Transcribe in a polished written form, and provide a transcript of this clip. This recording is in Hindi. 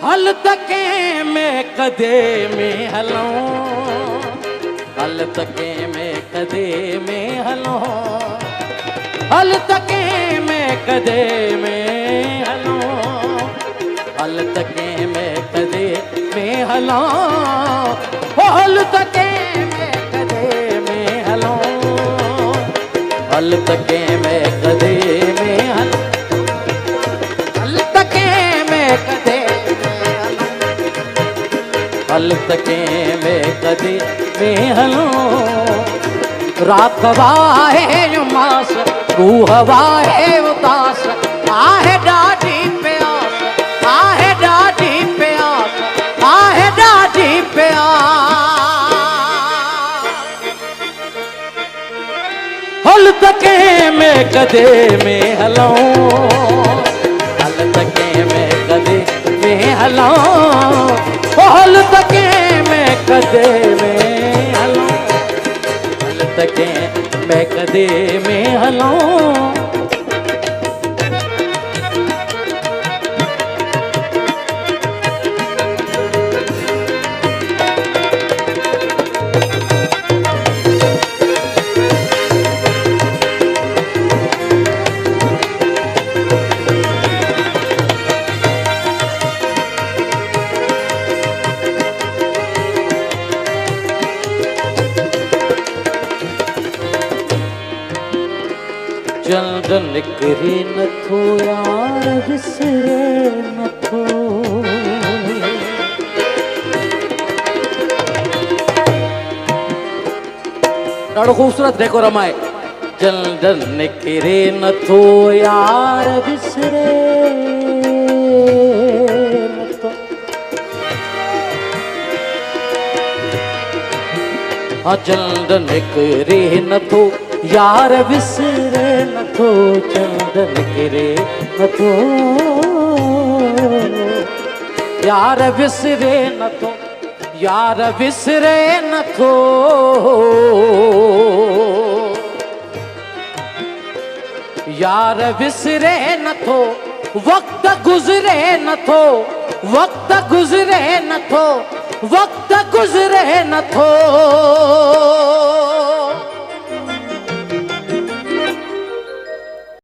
हल तके में कदे में हलो, हल तके में कदे में हलो, हल तके में कदे में हलो, हल तके में कदे में हलो, हल तके में कदे में हलो, हल तके में कदे में हलो, हल तके में कदे में हलो, हल तके में कदे में हलो। रात वाहे उमास, रूह वाहे उदास, आहे डाढी प्यास, आहे डाढी प्यास, आहे डाढी प्यास। हल तके में कदे में हलो, हल तके में कदे में हलो, हल तके में कदे में हलो, हल तके में कदे में हलो। जल्द निकरे न थो यार विसरे न थो, ॾाढो ख़ूबसूरत डेकोरम आहे। जल्द निकरे न थो यार विसरे न थो, हाँ जल्द निकरे न थो यार विसरे न थो, जल्द निकरे न थो यार विसरे न थो, यार विसरे न थो, यार विसरे न थो, वक्त गुजरे न थो, वक्त गुजरे न थो, वक्त गुजरे न थो।